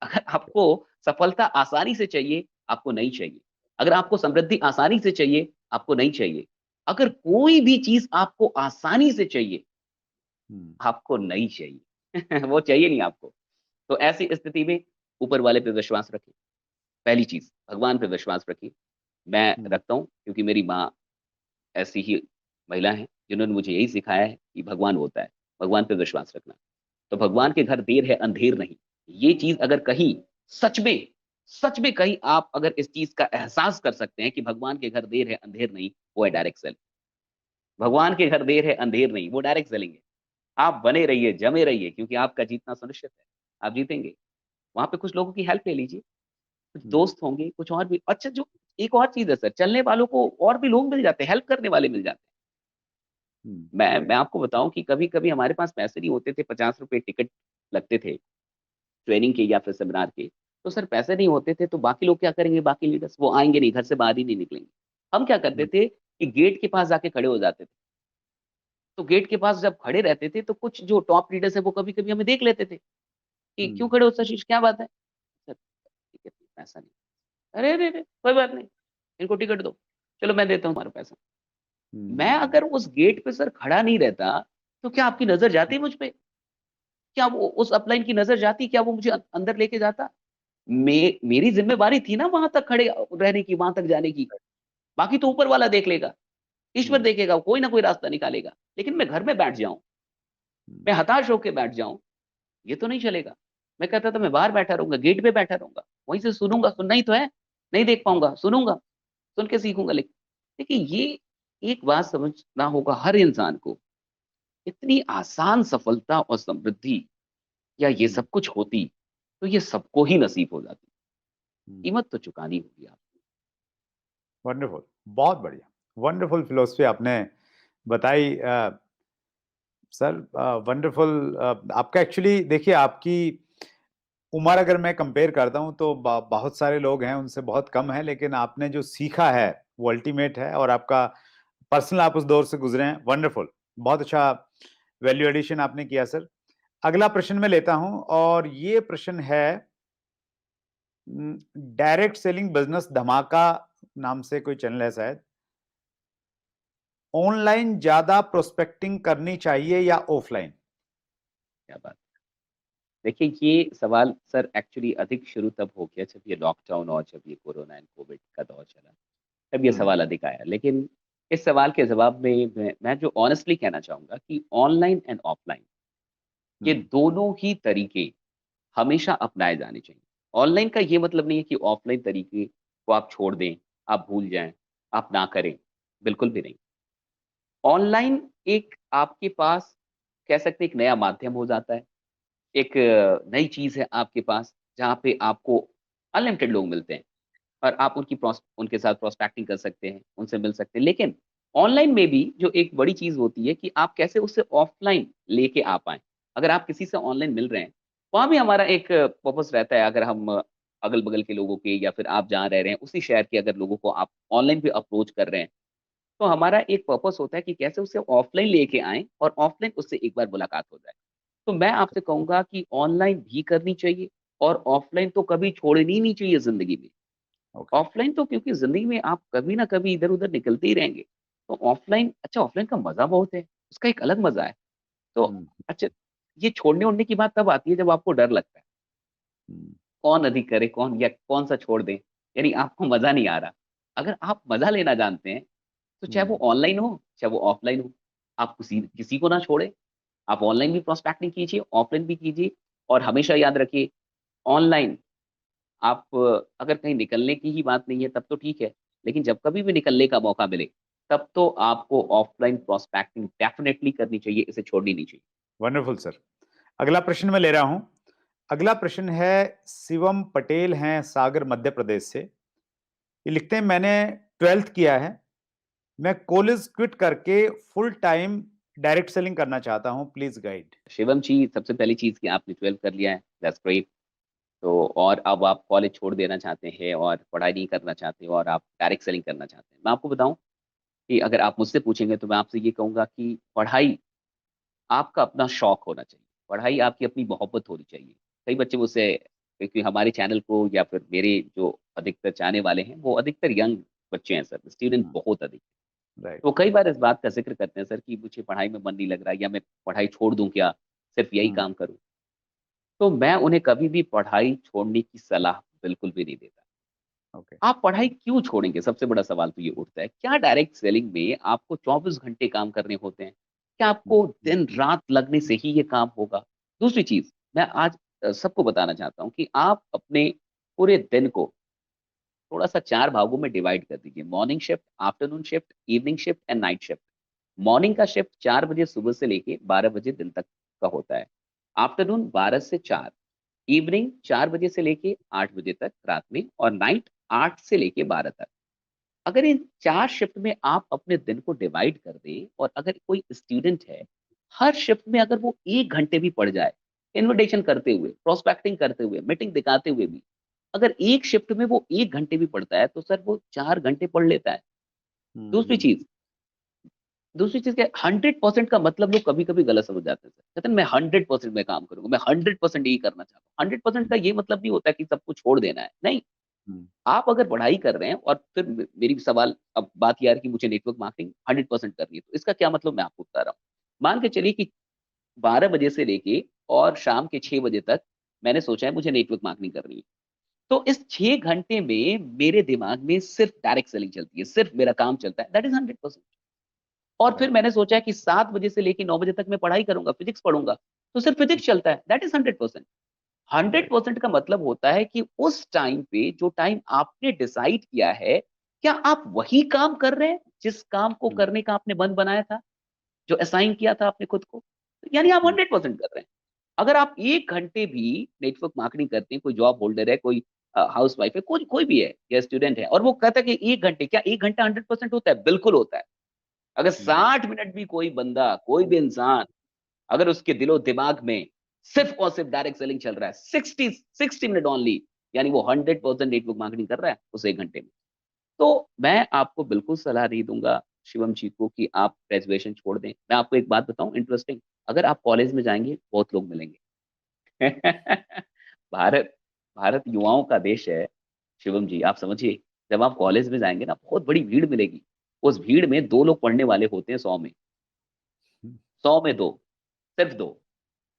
अगर आपको सफलता आसानी से चाहिए, आपको नहीं चाहिए। अगर आपको समृद्धि आसानी से चाहिए, आपको नहीं चाहिए। अगर कोई भी चीज़ आपको आसानी से चाहिए, हुँ, आपको नहीं चाहिए। वो चाहिए नहीं आपको। तो ऐसी स्थिति में ऊपर वाले पे विश्वास रखिए, पहली चीज़, भगवान पे विश्वास रखिए। मैं हुँ, रखता हूँ क्योंकि मेरी माँ ऐसी ही महिला हैं, जिन्होंने मुझे यही सिखाया है कि भगवान होता है, भगवान पे विश्वास रखना। तो भगवान के घर देर है अंधेर नहीं। ये चीज़ अगर कहीं सच में, सच में कहीं आप अगर इस चीज़ का एहसास कर सकते हैं कि भगवान के घर देर है अंधेर नहीं, वो है डायरेक्ट सेल। भगवान के घर देर है अंधेर नहीं, वो डायरेक्ट सेलिंग है। आप बने रहिए, जमे रहिए क्योंकि आपका जीतना सुनिश्चित है। आप जीतेंगे। वहाँ पे कुछ लोगों की हेल्प ले लीजिए, कुछ हुँ, दोस्त होंगे, कुछ और भी अच्छा जो एक और चीज़ है सर, चलने वालों को और भी लोग मिल जाते हैं, हेल्प करने वाले मिल जाते हैं। हुँ, मैं आपको बताऊँ कि कभी-कभी हमारे पास पैसे नहीं होते थे, ₹50 टिकट लगते थे। ट्रेनिंग के या फिर सेमिनार के, तो सर पैसे नहीं होते थे तो बाकी लोग क्या करेंगे बाकी लीडर्स वो आएँगे नहीं, घर से बाहर ही नहीं निकलेंगे। हम क्या करते हुँ, थे कि गेट के पास जाके खड़े हो जाते थे। तो गेट के पास जब खड़े रहते थे तो कुछ जो टॉप लीडर्स हैं वो कभी-कभी हमें देख लेते थे कि क्यों हुँ, खड़े हो सतीश क्या बात है? सर ठीक है पैसा नहीं। अरे, अरे, अरे! कोई बात नहीं, इनको टिकट दो। चलो मैं देता हूँ तुम्हारा पैसा। मैं हुँ, अगर उस गेट पे सर खड़ा नहीं रहता, तो क्या आपकी नज़र जाती मुझ पे? क्या वो उस अपलाइन की नज़र जाती? क्या वो मुझे अंदर लेके जाता? मेरी ज़िम्मेवारी थी ना वहाँ तक खड़े रहने की, वहाँ तक जाने की। बाकी तो ऊपर वाला देख लेगा, ईश्वर हुँ, देखेगा, कोई ना कोई रास्ता निकालेगा। लेकिन मैं घर में बैठ जाऊँ, हुँ, मैं हताश होके बैठ जाऊँ, ये तो नहीं चलेगा। मैं कहता था मैं बाहर बैठा रहूँगा, गेट पे बैठा रहूँगा, वहीं से सुनूँगा, सुनना ही तो है, नहीं देख हुँ, पाऊँगा, सुनूँगा, सुन के सीखूँगा लेकिन देखिए ये एक बात समझना होगा हर इंसान को, इतनी आसान सफलता और समृद्धि या ये हुँ, सब कुछ होती, तो ये सबको ही नसीब हो जाती। हुँ। कीमत तो चुकानी होगी आपको। वंडरफुल, बहुत बढ़िया। वंडरफुल फिलॉसफी आपने बताई सर वंडरफुल आपका एक्चुअली देखिए आपकी उम्र अगर मैं कंपेयर करता हूं तो बहुत सारे लोग हैं उनसे बहुत कम है लेकिन आपने जो सीखा है वो अल्टीमेट है और आपका पर्सनल आप उस दौर से गुजरे हैं वंडरफुल बहुत अच्छा वैल्यू एडिशन आपने किया सर अगला प्रश्न मैं लेता हूं और ये प्रश्न है डायरेक्ट सेलिंग बिजनेस धमाका नाम से कोई चैनल है शायद ऑनलाइन ज्यादा प्रोस्पेक्टिंग करनी चाहिए या ऑफलाइन क्या बात देखिए, ये सवाल सर एक्चुअली अधिक शुरू तब हो गया जब ये लॉकडाउन और जब ये कोरोना एंड कोविड का दौर चला, तब ये हम्म सवाल अधिक आया। लेकिन इस सवाल के जवाब में मैं जो ऑनेस्टली कहना चाहूँगा कि ऑनलाइन एंड ऑफलाइन ये हम्म दोनों ही तरीके हमेशा अपनाए जाने चाहिए। ऑनलाइन का ये मतलब नहीं है कि ऑफलाइन तरीके को आप छोड़ दें, आप भूल जाएँ, आप ना करें, बिल्कुल भी नहीं। ऑनलाइन एक आपके पास कह सकते हैं एक नया माध्यम हो जाता है। एक नई चीज़ है आपके पास, जहाँ पे आपको अनलिमिटेड लोग मिलते हैं और आप उनके साथ प्रोस्पेक्टिंग कर सकते हैं, उनसे मिल सकते हैं। लेकिन ऑनलाइन में भी जो एक बड़ी चीज़ होती है कि आप कैसे उसे ऑफ़लाइन लेके आ पाएँ। अगर आप किसी से ऑनलाइन मिल रहे हैं, वहाँ भी हमारा एक पर्पस रहता है अगर हम अगल-बगल के लोगों के या फिर आप जहाँ रह रहे हैं, उसी शहर के अगर लोगों को आप ऑनलाइन भी अप्रोच कर रहे हैं, तो हमारा एक पर्पस होता है कि कैसे उसे ऑफ़लाइन लेके आएँ और ऑफ़लाइन उससे एक बार मुलाकात हो जाए। तो मैं आपसे कहूँगा कि ऑनलाइन भी करनी चाहिए और ऑफ़लाइन तो कभी छोड़नी नहीं चाहिए ज़िंदगी में। ओके ऑफ़लाइन तो क्योंकि ज़िंदगी में आप कभी न कभी इधर-उधर निकलते ही रहेंगे। तो ऑफ़लाइन अच्छा ऑफ़लाइन का मज़ा बहुत है, उसका एक अलग मज़ा है। तो अच्छा, ये छोड़ने-ओड़ने की बात तब आती है जब आपको डर लगता है। कौन अधिक करे, कौन या कौन-सा छोड़ दें? यानी आपको मज़ा नहीं आ रहा। अगर आप मज़ा लेना जानते हैं, तो चाहे वो ऑनलाइन हो, चाहे वो ऑफ़लाइन हो, आप किसी किसी को ना छोड़ें। आप ऑनलाइन भी प्रोस्पेक्टिंग कीजिए, ऑफ़लाइन भी कीजिए और हमेशा याद रखिए, ऑनलाइन आप अगर कहीं निकलने की ही बात नहीं है तब तो ठीक है, लेकिन जब कभी भी निकलने का मौका मिले, तब तो आपको ऑफ़लाइन प्रोस्पेक्टिंग डेफ़िनिटली करनी चाहिए, इसे छोड़नी नहीं चाहिए। Wonderful sir. अगला प्रश्न मैं ले रहा हूं। अगला प्रश्न है, शिवम पटेल हैं सागर मध्य प्रदेश से। ये लिखते हैं, मैंने 12th किया है, मैं कॉलेज क्विट करके फुल टाइम डायरेक्ट सेलिंग करना चाहता हूं, प्लीज गाइड। शिवम जी, सबसे पहली चीज़ कि आपने 12th कर लिया है, दैट्स ग्रेट। तो और अब आप कॉलेज छोड़ देना चाहते हैं और पढ़ाई नहीं करना चाहते और आप डायरेक्ट सेलिंग करना चाहते हैं। मैं आपको बताऊँ कि अगर आप मुझसे पूछेंगे तो मैं आपसे ये कहूँगा कि पढ़ाई आपका अपना शौक होना चाहिए। पढ़ाई आपकी अपनी मोहब्बत होनी चाहिए। कई बच्चे मुझसे, क्योंकि हमारे चैनल को या फिर मेरे जो अधिकतर चाहने वाले हैं, वो अधिकतर यंग बच्चे हैं सर, स्टूडेंट बहुत अधिक। राइट। तो कई बार इस बात का ज़िक्र करते हैं सर कि मुझे पढ़ाई में मन नहीं लग रहा है या मैं पढ़ाई छोड़ दूँ क्या? सिर्फ़ यही काम करूँ? तो मैं उन्हें कभी भी पढ़ाई छोड़ने की सलाह बिल्कुल भी नहीं देता। ओके। आप पढ़ाई क्यों छोड़ेंगे? सबसे बड़ा सवाल तो ये उठता है। क्या डायरेक्ट सेलिंग में आपको 24 घंटे काम करने होते हैं? क्या आपको दिन-रात लगने से ही ये काम होगा? दूसरी चीज़, मैं आज सबको बताना चाहता हूँ कि आप अपने पूरे दिन को थोड़ा-सा 4 भागों में डिवाइड कर दीजिए। Morning shift, afternoon shift, evening shift and night shift. Morning का शिफ्ट 4 बजे सुबह से लेके 12 बजे दिन तक का होता है। आफ्टरनून 12 से 4, इवनिंग 4 बजे से लेके 8 बजे तक रात में और नाइट 8 से लेके 12 तक। अगर इन 4 शिफ्ट में आप अपने दिन को डिवाइड कर दें और अगर कोई स्टूडेंट है, हर शिफ्ट में अगर वो 1 घंटे भी पढ़ जाए, इन्विटेशन करते हुए, प्रोस्पेक्टिंग करते हुए, मीटिंग दिखाते हुए भी, अगर एक शिफ्ट में वो 1 घंटे भी पढ़ता है, तो सर वो 4 घंटे पढ़ लेता है। दूसरी चीज़ दूसरी चीज़ क्या है, 100% का मतलब लोग कभी-कभी गलत समझ जाते हैं सर। कहते हैं मैं 100% में काम करूँगा, मैं 100% यही करना चाहता हूँ। 100% का ये मतलब नहीं होता कि सब कुछ छोड़ देना है, नहीं। आप अगर पढ़ाई कर रहे हैं और फिर मेरी सवाल, अब बात ये आ रही है कि मुझे नेटवर्क मार्केटिंग 100% करनी है, तो इसका क्या मतलब, मैं आपको बता रहा हूँ। मान के चलिए कि 12 बजे से लेके और शाम के 6 बजे तक मैंने सोचा है मुझे नेटवर्क मार्केटिंग करनी है। तो इस 6 घंटे में मेरे दिमाग में सिर्फ डायरेक्ट सेलिंग चलती है, सिर्फ मेरा काम चलता है, दैट इज़ 100%। और फिर राइट। मैंने सोचा है कि 7 बजे से लेके 9 बजे तक मैं पढ़ाई करूँगा, फिज़िक्स पढ़ूँगा, तो सिर्फ फिज़िक्स चलता है, दैट इज़ 100%। राइट। 100% का मतलब होता है कि उस टाइम पे जो टाइम आपने डिसाइड किया है, क्या आप वही काम कर रहे हैं, जिस काम को करने का आपने मन बनाया था, जो असाइन किया था आपने खुद को? यानी आप 100% कर रहे हैं। अगर आप 1 घंटे भी नेटवर्क मार्केटिंग करते हैं, कोई जॉब होल्डर है, कोई हाउसवाइफ है, कोई कोई भी है या स्टूडेंट है और वो कहता है कि 1 घंटे, क्या 1 घंटा 100% होता है? बिल्कुल होता है। अगर 60 मिनट भी कोई बंदा, कोई भी इंसान, अगर उसके दिलो-दिमाग में सिर्फ़ और सिर्फ़ डायरेक्ट सेलिंग चल रहा है, 60 मिनट ओनली, यानी वो 100% नेटवर्क मार्केटिंग कर रहा है उस 1 घंटे में। तो मैं आपको बिल्कुल सलाह नहीं दूँगा शिवम जी को कि आप ग्रेजुएशन छोड़ दें। मैं आपको एक बात बताऊँ इंटरेस्टिंग, अगर आप कॉलेज में जाएँगे, बहुत लोग मिलेंगे। भारत भारत युवाओं का देश है, शिवम जी, आप समझिए, जब आप कॉलेज में जाएँगे ना, बहुत बड़ी भीड़ मिलेगी। उस भीड़ में 2 लोग पढ़ने वाले होते हैं 100 में, 100 में 2, सिर्फ़ 2।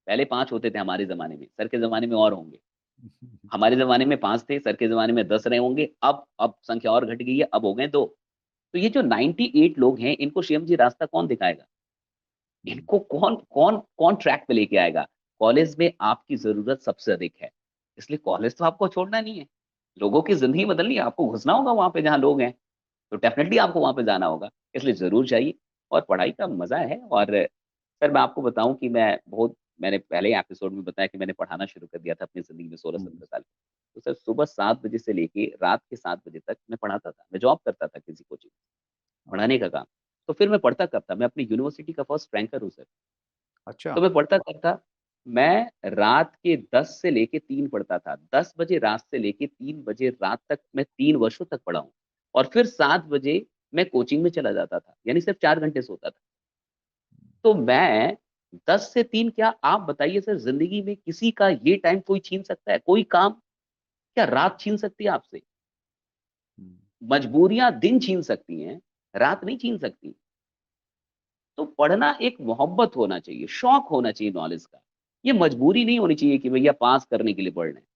पहले 5 होते थे हमारे ज़माने में, सर के ज़माने में और होंगे। हमारे ज़माने में 5 थे, सर के ज़माने में 10 रहे होंगे, अब संख्या और घट गई है, अब हो गए 2। तो ये जो 98 लोग हैं, इनको शिवम जी रास्ता कौन दिखाएगा? इनको कौन कौन कौन ट्रैक पे लेके आएगा? कॉलेज में आपकी ज़रूरत सबसे अधिक है, इसलिए कॉलेज तो आपको छोड़ना नहीं है। लोगों की ज़िंदगी बदलनी है, आपको घुसना होगा वहाँ पे जहाँ लोग हैं, तो डेफ़िनिटली आपको वहाँ पे जाना होगा, इसलिए ज़रूर जाइए और पढ़ाई का मज़ा है। और सर मैं आपको बताऊँ कि मैंने पहले एपिसोड में बताया कि मैंने पढ़ाना शुरू कर दिया था अपनी ज़िंदगी में 16-17 साल। तो सर सुबह 7 बजे से लेके रात के 7 बजे तक मैं पढ़ाता था, मैं जॉब करता था किसी कोचिंग, पढ़ाने का काम। तो फिर मैं पढ़ता कब था? मैं अपनी यूनिवर्सिटी का फर्स्ट रैंकर हूँ सर। अच्छा। तो मैं पढ़ता कब था? मैं रात के 10 से लेके 3 पढ़ता था। 10 बजे रात से लेके 3 बजे रात तक मैं 3 वर्षों तक पढ़ा हूँ और फिर 7 बजे मैं कोचिंग में चला जाता था, यानी सिर्फ़ 4 घंटे सोता था। तो मैं 10 से 3, क्या आप बताइए सर, ज़िंदगी में किसी का ये टाइम कोई छीन सकता है? कोई काम, क्या रात छीन सकती है आपसे? मजबूरियाँ दिन छीन सकती हैं, रात नहीं छीन सकती। तो पढ़ना एक मोहब्बत होना चाहिए, शौक होना चाहिए नॉलेज का। ये मजबूरी नहीं होनी चाहिए कि भैया पास करने के लिए पढ़ रहे हैं।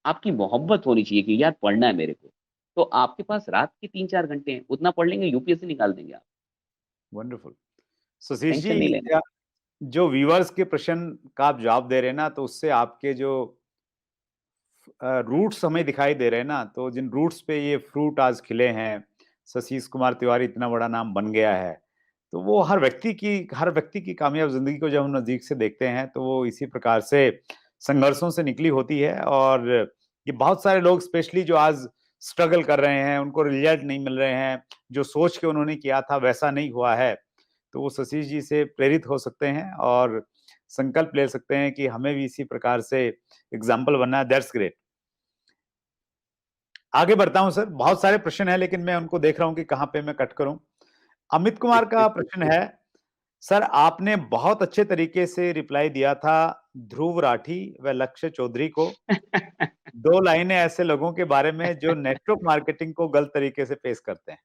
आपकी मोहब्बत होनी चाहिए कि यार पढ़ना है मेरे को। तो आपके पास रात के 3-4 घंटे हैं, उतना पढ़ लेंगे, यूपीएससी निकाल देंगे आप। वंडरफुल। सुशीष टेंशन नहीं जी, लेना। जो व्यूअर्स के प्रश्न का आप जवाब दे रहे हैं ना, तो उससे आपके जो रूट्स हमें दिखाई दे रहे हैं ना, तो जिन रूट्स पे ये फ्रूट आज खिले हैं, सतीश कुमार तिवारी इतना बड़ा नाम बन गया है, तो वो हर व्यक्ति की कामयाब जिंदगी को जब हम नजदीक से देखते हैं तो वो इसी प्रकार से संघर्षों से निकली होती है। और ये बहुत सारे लोग स्पेशली जो आज स्ट्रगल कर रहे हैं, उनको रिजल्ट नहीं मिल रहे हैं, जो सोच के उन्होंने किया था वैसा नहीं हुआ है, तो वो शशीष जी से प्रेरित हो सकते हैं और संकल्प ले सकते हैं कि हमें भी इसी प्रकार से एग्जाम्पल बनना है। That's great. आगे बढ़ता हूं सर, बहुत सारे प्रश्न हैं लेकिन मैं उनको देख रहा हूं कि कहां पे मैं कट करूं। अमित कुमार का प्रश्न है, सर आपने बहुत अच्छे तरीके से रिप्लाई दिया था ध्रुव राठी व लक्ष्य चौधरी को। 2 लाइनें ऐसे लोगों के बारे में जो नेटवर्क मार्केटिंग को गलत तरीके से पेश करते हैं।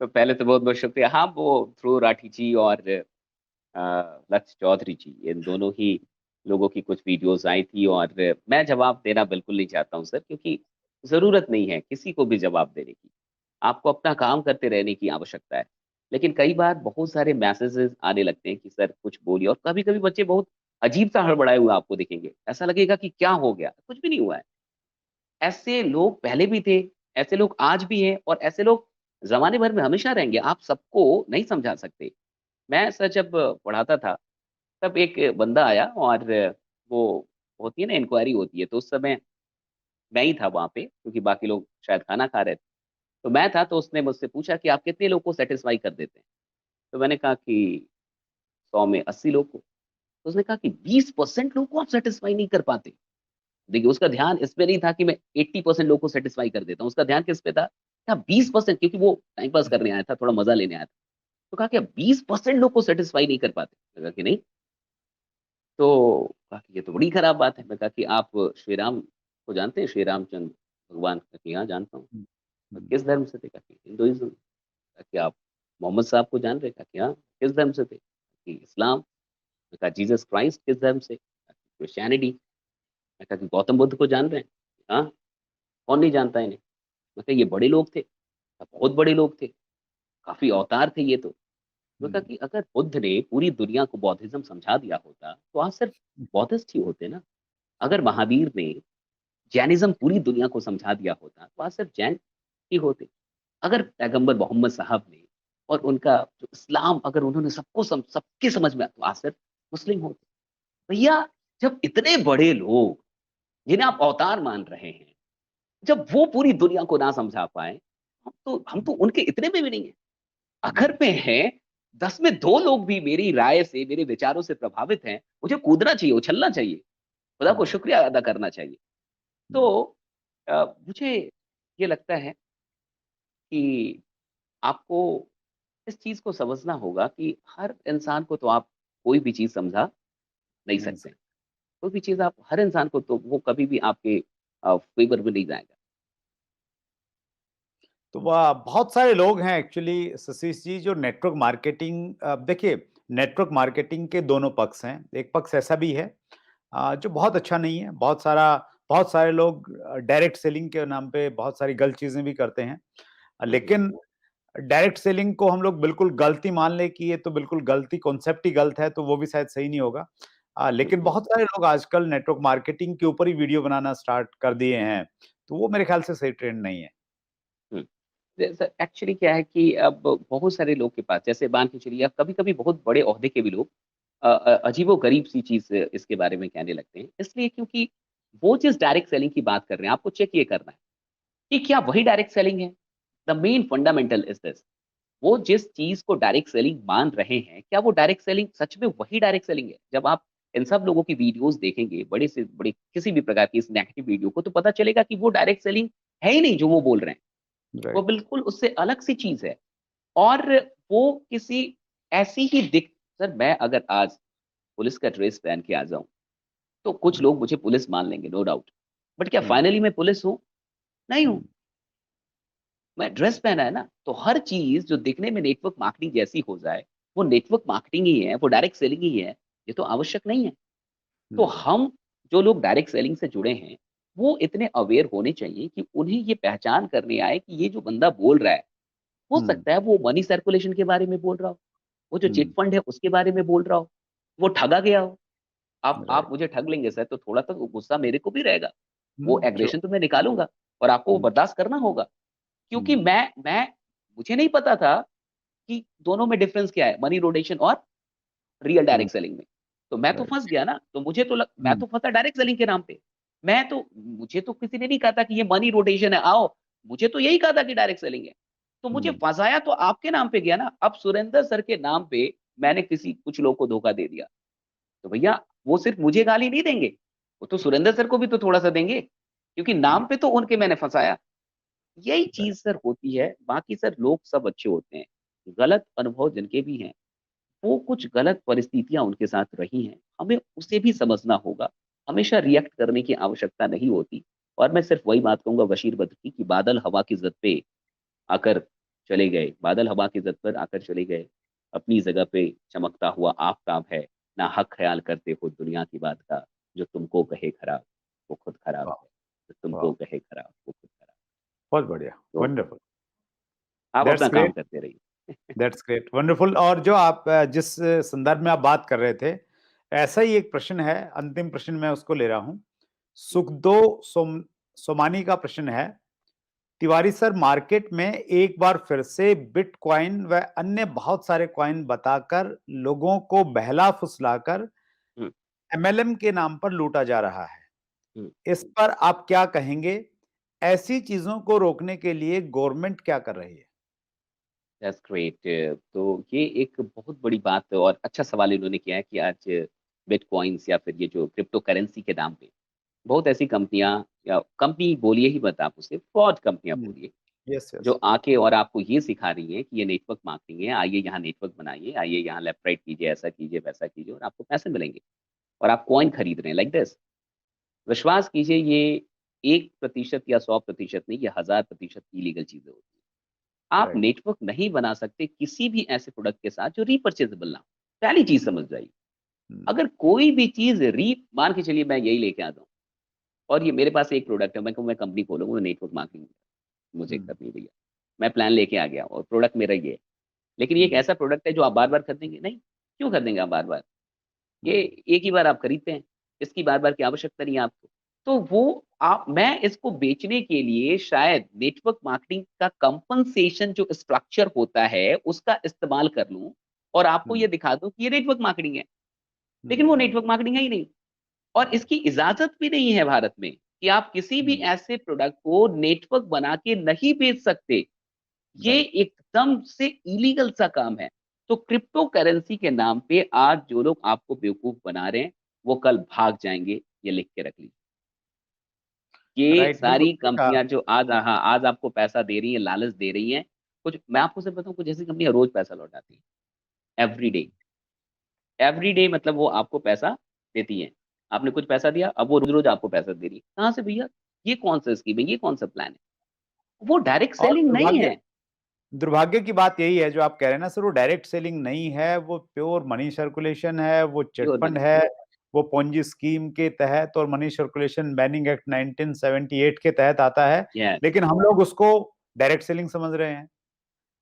तो पहले तो बहुत बहुत शुक्रिया। हाँ, वो ध्रुव राठी जी और लक्ष्य चौधरी जी, इन दोनों ही लोगों की कुछ वीडियोस आई थी, और मैं जवाब देना बिल्कुल नहीं चाहता हूँ सर, क्योंकि ज़रूरत नहीं है किसी को भी जवाब देने की। आपको अपना काम करते रहने की आवश्यकता है। लेकिन कई बार बहुत सारे मैसेजेस आने लगते हैं कि सर कुछ बोलिए, और कभी-कभी बच्चे बहुत अजीब-सा हड़बड़ाए हुए आपको दिखेंगे। ऐसा लगेगा कि क्या हो गया? कुछ भी नहीं हुआ है। ऐसे लोग पहले भी थे, ऐसे लोग आज भी हैं, और ऐसे लोग ज़माने भर में हमेशा रहेंगे। आप सबको नहीं समझा सकते। मैं सर जब पढ़ाता था, तब एक बंदा आया, और वो होती है ना, इंक्वायरी होती है, तो उस समय मैं ही था वहाँ पे, क्योंकि बाकी लोग शायद खाना खा रहे थे। तो मैं था, तो उसने मुझसे पूछा कि आप कितने लोग को सैटिस्फाई कर देते हैं? तो मैंने कहा कि 100 में 80 लोग को। तो उसने कहा कि 20% लोग को आप सैटिस्फाई नहीं कर पाते। देखिए, उसका ध्यान इस पे नहीं था कि मैं 80% लोग को सैटिस्फाई कर देता हूँ। उसका ध्यान किस पे था? क्या 20%, क्योंकि वो टाइम पास करने आया था, थोड़ा मज़ा लेने आया था। तो कहा क्या 20% लोग को सैटिस्फाई नहीं कर पाते? मैंने कहा कि नहीं। तो कहा कि ये तो बड़ी खराब बात है। मैंने कहा कि आप श्री राम को जानते हैं? श्री रामचंद्र भगवान? कहा कि हाँ, जानता हूँ। हम्म, हम्म, किस धर्म से थे? कहा कि हिंदुइज़्म। कहा कि आप मोहम्मद साहब को जान रहे हैं? कहा कि हाँ। किस धर्म से थे? कि इस्लाम। मैंने कहा जीसस क्राइस्ट किस धर्म से? कहा कि क्रिश्चियनिटी। मैंने कहा कि गौतम बुद्ध को जान रहे हैं? हाँ। कौन नहीं जानता इन्हें? मैं कहा ये बड़े लोग थे। बहुत बड़े लोग थे, काफ़ी अवतार थे ये तो। मैंने कहा हम्म, कि अगर बुद्ध ने पूरी दुनिया को बौद्धिज़्म समझा दिया होता, तो आज सिर्फ़ बौद्धिस्ट ही होते ना। अगर महावीर ने जैनिज़्म पूरी दुनिया को समझा दिया होता, तो आज सिर्फ़ जैन ही होते। अगर पैगंबर मोहम्मद साहब ने और उनका जो इस्लाम, अगर उन्होंने सबके समझ में आया, तो आज सिर्फ़ मुस्लिम होते। भैया, जब इतने बड़े लोग, जिन्हें आप अवतार मान रहे हैं, जब वो पूरी दुनिया को ना समझा पाएँ, हम तो उनके इतने में भी नहीं हैं। अगर हम्म, मैं हैं, 10 में 2 लोग भी मेरी राय से, मेरे विचारों से प्रभावित हैं, मुझे कूदना चाहिए, उछलना चाहिए, खुदा को हम्म, शुक्रिया अदा करना चाहिए। हम्म, तो मुझे ये लगता है कि आपको इस चीज़ को समझना होगा कि हर इंसान को तो आप कोई भी चीज़ समझा नहीं नहीं सकते। सर। कोई भी चीज़ आप हर इंसान को, तो वो कभी भी आपके फ़ेवर में नहीं जाएगा। तो वह बहुत सारे लोग हैं एक्चुअली सतीश जी, जो नेटवर्क मार्केटिंग, देखिए, नेटवर्क मार्केटिंग के दोनों पक्ष हैं। एक पक्ष ऐसा भी है जो बहुत अच्छा नहीं है। बहुत सारे लोग डायरेक्ट सेलिंग के नाम पे बहुत सारी गलत चीजें भी करते हैं। हुँ, हुँ। लेकिन डायरेक्ट सेलिंग को हम लोग बिल्कुल गलती मान ले कि ये तो बिल्कुल गलती, कॉन्सेप्ट ही गलत है, तो वो भी शायद सही नहीं होगा। हुँ, लेकिन हुँ, बहुत सारे लोग आजकल नेटवर्क मार्केटिंग के ऊपर ही वीडियो बनाना स्टार्ट कर दिए हैं, तो वो मेरे ख्याल से सही ट्रेंड नहीं है। हुँ। जैसे एक्चुअली क्या है कि अब बहुत सारे लोग के पास, जैसे मान के चलिए, आप कभी-कभी बहुत बड़े ओहदे के भी लोग अजीबो-गरीब सी चीज़ इसके बारे में कहने लगते हैं। इसलिए क्योंकि वो जिस डायरेक्ट सेलिंग की बात कर रहे हैं, आपको चेक ये करना है कि क्या वही डायरेक्ट सेलिंग है? The main fundamental is this. वो जिस चीज़ को डायरेक्ट सेलिंग मान रहे हैं, क्या वो डायरेक्ट सेलिंग सच में वही डायरेक्ट सेलिंग है? जब आप इन सब लोगों की वीडियोज़ देखेंगे, बड़े से बड़े किसी भी प्रकार की इस नेगेटिव वीडियो को, तो पता चलेगा कि वो डायरेक्ट सेलिंग है ही नहीं जो वो बोल रहे हैं। वो राइट। बिल्कुल उससे अलग सी चीज़ है, और वो किसी ऐसी ही दिख सर, मैं अगर आज पुलिस का ड्रेस पहन के आ जाऊँ, तो कुछ लोग मुझे पुलिस मान लेंगे, नो डाउट। बट क्या हम्म, फाइनली मैं पुलिस हूँ? नहीं हूँ। मैं ड्रेस पहना है ना, तो हर चीज़ जो दिखने में नेटवर्क मार्केटिंग जैसी हो जाए, वो नेटवर्क मार्केटिंग ही है, वो डायरेक्ट सेलिंग ही है, ये तो आवश्यक नहीं है। तो हम्म, हम जो लोग डायरेक्ट सेलिंग से जुड़े हैं, वो इतने अवेयर होने चाहिए कि उन्हें ये पहचान करने आए कि ये जो बंदा बोल रहा है, हो हम्म, सकता है वो मनी सर्कुलेशन के बारे में बोल रहा हो, वो जो चिट हम्म, फंड है उसके बारे में बोल रहा हो, वो ठगा गया हो। अब आप राइट, मुझे ठग लेंगे सर, तो थोड़ा तो गुस्सा मेरे को भी रहेगा, वो ट्रू, एग्रेशन तो मैं निकालूँगा और आपको वो हम्म, बर्दाश्त करना होगा। क्योंकि हम्म, मैं मुझे नहीं पता था कि दोनों में डिफरेंस क्या है, मनी रोटेशन और रियल हम्म, डायरेक्ट सेलिंग में। तो मैं तो राइट, फँस गया ना, तो मुझे तो मैं हम्म, तो फँसा डायरेक्ट सेलिंग के नाम पे। मुझे तो किसी ने नहीं कहा था कि ये मनी रोटेशन है, आओ। मुझे तो यही कहा था कि डायरेक्ट सेलिंग है। तो मुझे हम्म, फँसाया तो आपके नाम पे गया ना। अब सुरेंद्र सर के नाम पे मैंने कुछ लोगों को धोखा दे दिया। तो भैया वो सिर्फ़ मुझे गाली नहीं देंगे, वो तो सुरेंद्र सर को भी तो थोड़ा-सा देंगे, क्योंकि हम्म, नाम पे तो उनके मैंने फँसाया। यही राइट, चीज़ सर होती है, बाकी सर लोग सब अच्छे होते हैं। गलत अनुभव जिनके भी हैं, वो कुछ गलत परिस्थितियाँ उनके साथ रही हैं, हमें उसे भी समझना होगा। हमेशा रिएक्ट करने की आवश्यकता नहीं होती और मैं सिर्फ़ वही बात कहूँगा बशीर बद्र की कि बादल हवा की ज़द पे आकर चले गए, बादल हवा की ज़द पर आकर चले गए। अपनी जगह पे चमकता हुआ आफ़ताब है, ना हक़ ख़याल करते हो दुनिया की बात का, जो तुमको कहे खराब, वो खुद खराब वाह, है। जो तुमको वाह, कहे खराब, वो खुद खराब। बहुत बढ़िया, तो वंडरफुल, आप अपना दैट्स काम ग्रेट, करते रहिए। That's great, wonderful. और जो आप जिस संदर्भ में आप बात कर रहे थे, ऐसा ही एक प्रश्न है, अंतिम प्रश्न मैं उसको ले रहा हूँ। सुखदो सोमानी का प्रश्न है, तिवारी सर, मार्केट में एक बार फिर से बिटकॉइन व अन्य बहुत सारे कॉइन बताकर लोगों को बहला फुसलाकर हुँ, एमएलएम के नाम पर लूटा जा रहा है। हुँ। इस पर आप क्या कहेंगे? ऐसी चीजों को रोकने के लिए गवर्नमेंट क्या कर रही है? That's great. तो ये एक बहुत बड़ी बात और अच्छा सवाल इन्होंने किया है कि आज बिटकॉइन्स या फिर ये जो क्रिप्टो करेंसी के नाम पे बहुत ऐसी कंपनियां या कंपनी बोलिए ही मत आप उसे फ्रॉड कंपनियां हम्म, बोलिए यस, जो यस, आके और आपको ये सिखा रही हैं कि ये नेटवर्क मार्केटिंग है, आइए यहाँ नेटवर्क बनाइए, आइए यहाँ लेफ्ट राइट कीजिए, ऐसा कीजिए वैसा कीजिए और आपको पैसे मिलेंगे और आप कॉइन खरीद रहे हैं लाइक दिस। विश्वास कीजिए ये 1% या 100% नहीं, ये 1000% इलीगल चीजें होती हैं। आप राइट, नेटवर्क नहीं बना सकते किसी भी ऐसे प्रोडक्ट के साथ जो रीपर्चेजेबल ना हो। पहली चीज़ समझ जाइए। अगर कोई भी चीज़ मान के चलिए मैं यही लेके आता हूँ और ये मेरे पास एक प्रोडक्ट है, मैं कहूँ मैं कंपनी खोलूँगा नेटवर्क मार्केटिंग मुझे करनी है भैया। मैं प्लान लेके आ गया और प्रोडक्ट मेरा ये है। लेकिन ये एक ऐसा प्रोडक्ट है जो आप बार-बार खरीदेंगे? नहीं। क्यों खरीदेंगे आप बार-बार? ये एक ही बार आप खरीदते हैं, इसकी बार-बार की आवश्यकता नहीं है आपको। तो वो आप मैं इसको बेचने के लिए शायद नेटवर्क मार्केटिंग का कंपनसेशन जो स्ट्रक्चर होता है, उसका इस्तेमाल कर लूँ और आपको ये दिखा दूँ कि ये नेटवर्क मार्केटिंग है। लेकिन वो नेटवर्क मार्केटिंग है ही नहीं और इसकी इजाज़त भी नहीं है भारत में कि आप किसी भी ऐसे प्रोडक्ट को नेटवर्क बना के नहीं बेच सकते। ये राइट, एकदम से इलीगल सा काम है। तो क्रिप्टो करेंसी के नाम पे आज जो लोग आपको बेवकूफ़ बना रहे हैं, वो कल भाग जाएँगे, ये लिख के रख लीजिए। ये राइट, बिल्कुल सारी सही कहा। कंपनियाँ जो आज हाँ, आज आपको पैसा दे रही हैं, लालच दे रही हैं, कुछ मैं आपको सिर्फ बताऊँ कुछ ऐसी कंपनियाँ रोज़ पैसा लौटाती हैं, एवरी डे मतलब वो आपको पैसा देती हैं। आपने कुछ पैसा दिया, अब वो रोज़-रोज़ आपको पैसा दे रही है। कहाँ से भैया? ये कौन-सा स्कीम है, ये कौन-सा प्लान है? वो डायरेक्ट और सेलिंग नहीं दुर्भाग्य है। दुर्भाग्य की बात यही है जो आप कह रहे हैं ना सर, वो डायरेक्ट सेलिंग नहीं है, वो प्योर मनी सर्कुलेशन है, वो चिट प्योर फंड मनी है, वो पोंजी स्कीम के तहत और मनी सर्कुलेशन बैनिंग एक्ट 1978 के तहत आता है। यस। लेकिन हम लोग उसको डायरेक्ट सेलिंग समझ रहे हैं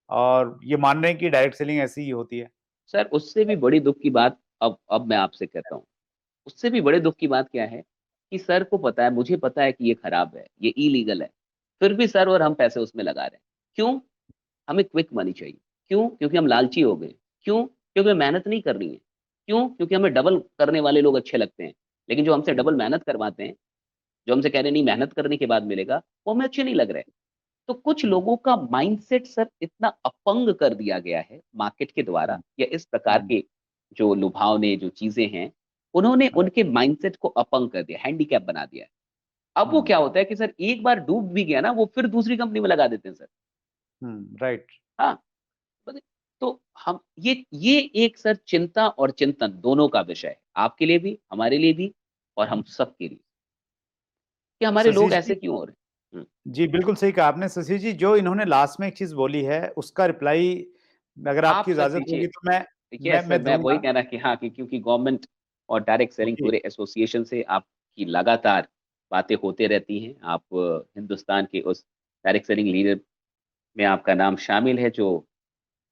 और ये मान रहे हैं कि डायरेक्ट सेलिंग ऐसी ही होती है। सर उससे भी बड़ी दुःख की बात अब मैं आपसे कहता हूँ। उससे भी बड़े दुःख की बात क्या है कि सर को पता है, मुझे पता है कि ये खराब है, ये इलीगल है। फिर भी सर और हम पैसे उसमें लगा रहे हैं। क्यों? हमें क्विक मनी चाहिए। क्यों? क्योंकि हम लालची हो गए। क्यों? क्योंकि हमें मेहनत नहीं करनी है। क्यों? क्योंकि हमें डबल करने वाले लोग अच्छे लगते हैं। लेकिन जो हमसे हुँ, डबल मेहनत करवाते हैं, जो हमसे कह रहे हैं नहीं मेहनत करने के बाद मिलेगा, वो हमें अच्छे नहीं लग रहे। तो कुछ हुँ, लोगों का माइंडसेट सर इतना अपंग कर दिया गया है मार्केट के द्वारा हुँ, या इस प्रकार हुँ, के जो लुभावने जो चीज़ें हैं, उन्होंने राइट, उनके माइंडसेट को अपंग कर दिया, हैंडीकैप बना दिया है। अब वो हुँ, क्या होता है कि सर एक बार डूब भी गया ना, वो फिर दूसरी कंपनी में लगा देते हैं सर। राइट। हाँ, मतलब तो हम ये एक सर चिंता और चिंतन दोनों का विषय है। आपके लिए भी, हमारे लिए भी और हम सबके लिए, कि हमारे लोग शशि जी, ऐसे क्यों हो रहे हैं? हुँ। जी, बिल्कुल सही कहा आपने शशि जी, जो इन्होंने लास्ट में एक चीज़ बोली है, उसका रिप्लाई अगर आप आपकी सर इजाज़त दीजिए। होगी तो मैं यस सर, मैं वही दूँगा। कहना कि हाँ, कि क्योंकि गवर्नमेंट और डायरेक्ट सेलिंग जी, पूरे एसोसिएशन से आपकी लगातार बातें होते रहती हैं। आप हिंदुस्तान के उस डायरेक्ट सेलिंग लीडर में आपका नाम शामिल है, जो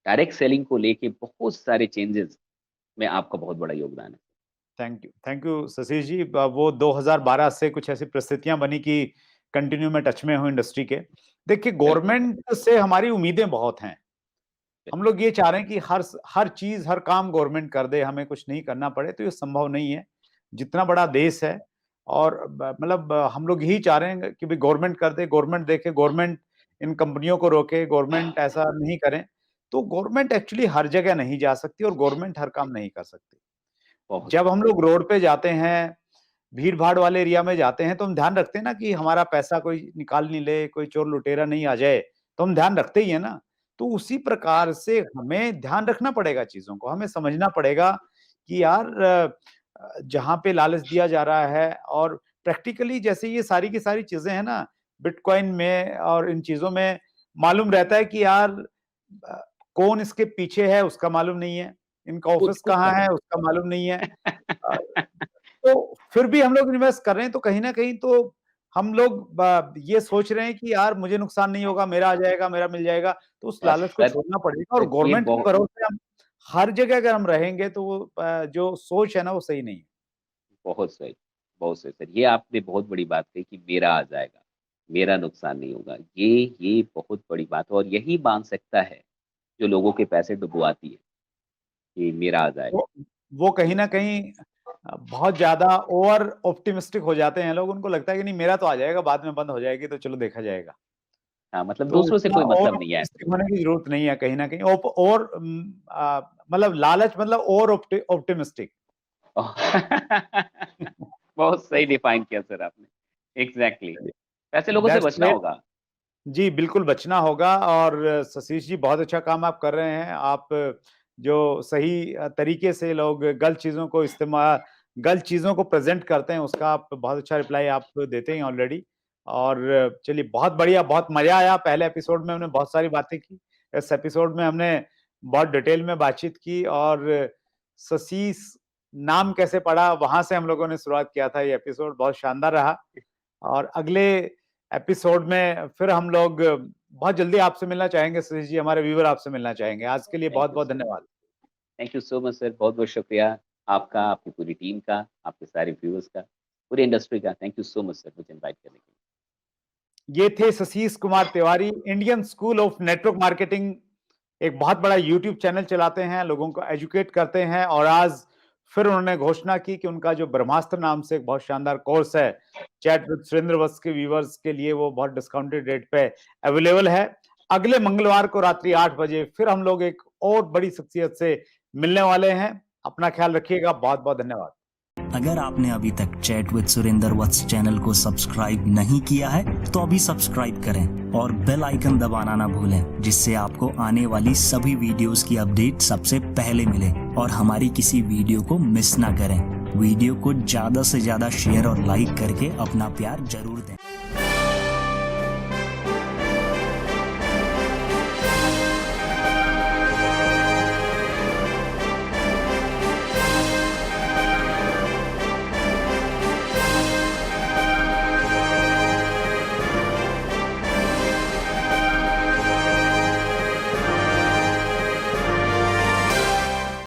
डायरेक्ट सेलिंग को लेके बहुत सारे चेंजेज़ में आपका बहुत बड़ा योगदान है। थैंक यू शशि जी। वो 2012 से कुछ ऐसी परिस्थितियाँ बनी कि कंटिन्यू मैं टच में हूँ इंडस्ट्री के। देखिए बिल्कुल, गवर्नमेंट से हमारी उम्मीदें बहुत हैं। हम बिल्कुल। लोग ये चाह रहे हैं कि हर चीज़, हर काम गवर्नमेंट कर दे, हमें कुछ नहीं करना पड़े, तो ये संभव नहीं है। जितना बड़ा देश है और मतलब हम लोग यही चाह रहे हैं कि भई गवर्नमेंट कर दे, गवर्नमेंट देखे, गवर्नमेंट इन कंपनियों को रोके, गवर्नमेंट ऐसा नहीं करे। तो गवर्नमेंट एक्चुअली हर जगह नहीं जा सकती और गवर्नमेंट हर काम नहीं कर सकती। बहुत जब सही। हम लोग रोड पे जाते हैं, भीड़-भाड़ वाले एरिया में जाते हैं, तो हम ध्यान रखते हैं ना कि हमारा पैसा कोई निकाल नहीं ले, कोई चोर लुटेरा नहीं आ जाए, तो हम ध्यान रखते ही हैं ना। तो उसी प्रकार से हमें ध्यान रखना पड़ेगा चीज़ों को, हमें समझना पड़ेगा कि यार जहाँ पे लालच दिया जा रहा है और प्रैक्टिकली जैसे ये सारी की सारी चीज़ें हैं ना, बिटकॉइन में और इन चीज़ों में मालूम रहता है कि यार कौन इसके पीछे है उसका मालूम नहीं है, इनका कुछ ऑफ़िस कुछ कहाँ पता है उसका मालूम नहीं है। अ, तो फिर भी हम लोग इन्वेस्ट कर रहे हैं, तो कहीं न कहीं तो हम लोग ये सोच रहे हैं कि यार मुझे नुकसान नहीं होगा, मेरा आ जाएगा, मेरा मिल जाएगा, तो उस लालच को सर, छोड़ना पड़ेगा और सर ये गवर्नमेंट के बहु भरोसे हम हर जगह अगर हम रहेंगे तो वो जो सोच है ना वो सही नहीं है। बहुत सही, बहुत सही सर। ये आपने बहुत बड़ी बात कही कि मेरा आ जाएगा, मेरा नुकसान नहीं होगा। ये बहुत बड़ी बात है और यही मानसिकता है, जो लोगों के पैसे डुबवाती है, कि मेरा आ जाएगा। वो वो कहीं न कहीं बहुत ज़्यादा ओवर ऑप्टिमिस्टिक हो जाते हैं लोग, उनको लगता है कि नहीं मेरा तो आ जाएगा, बाद में बंद हो जाएगी तो चलो देखा जाएगा। हाँ, मतलब तो दूसरों से उतना कोई ओवर मतलब नहीं है ऐसे ऑप्टिमिस्टिक लोग। होने की ज़रूरत नहीं है कहीं न कहीं और मतलब लालच मतलब ओवर ऑप्टिमिस्टिक। बहुत सही डिफाइन किया सर आपने। एग्ज़ैक्टली। ऐसे लोगों से दैट्स बचना ग्रेट। होगा। जी, बिल्कुल बचना होगा और सतीश जी बहुत अच्छा काम आप कर रहे हैं। आप जो सही तरीके से लोग गलत चीज़ों को प्रेज़ेंट करते हैं, उसका आप बहुत अच्छा रिप्लाई आप देते हैं ऑलरेडी। और चलिए बहुत बढ़िया, बहुत मज़ा आया। पहले एपिसोड में हमने बहुत सारी बातें की। इस एपिसोड में हमने बहुत डिटेल में बातचीत की और ससीस नाम कैसे पड़ा, वहाँ से हम लोगों ने शुरुआत किया था। ये एपिसोड बहुत शानदार रहा और अगले एपिसोड में फिर हम लोग बहुत जल्दी आपसे मिलना चाहेंगे सतीश जी, हमारे व्यूअर आपसे मिलना चाहेंगे। आज के लिए थैंक यू बहुत-बहुत सर। धन्यवाद। Thank you so much sir. बहुत-बहुत शुक्रिया आपका, आपकी पूरी टीम का, आपके सारे व्यूअर्स का, पूरी इंडस्ट्री का। Thank you so much sir मुझे इनवाइट करने के लिए। ये थे Satish Kumar Tiwari, Indian school of network marketing, एक बहुत बड़ा यूट्यूब चैनल चलाते हैं, लोगों को एजुकेट करते हैं और आज फिर उन्होंने घोषणा की कि उनका जो ब्रह्मास्त्र नाम से एक बहुत शानदार कोर्स है, चैट विद सुरेंद्र वत्स के व्यूअर्स के लिए वो बहुत डिस्काउंटेड रेट पे अवेलेबल है। अगले मंगलवार को रात्रि 8 बजे फिर हम लोग एक और बड़ी शख्सियत से मिलने वाले हैं। अपना ख्याल रखिएगा। बहुत-बहुत धन्यवाद। अगर आपने अभी तक chat with Surendra Vats channel को सब्सक्राइब नहीं किया है तो अभी सब्सक्राइब करें और बेल आइकन दबाना ना भूलें, जिससे आपको आने वाली सभी वीडियोस की अपडेट सबसे पहले मिले और हमारी किसी वीडियो को मिस ना करें। वीडियो को ज्यादा से ज्यादा शेयर और लाइक करके अपना प्यार जरूर दें।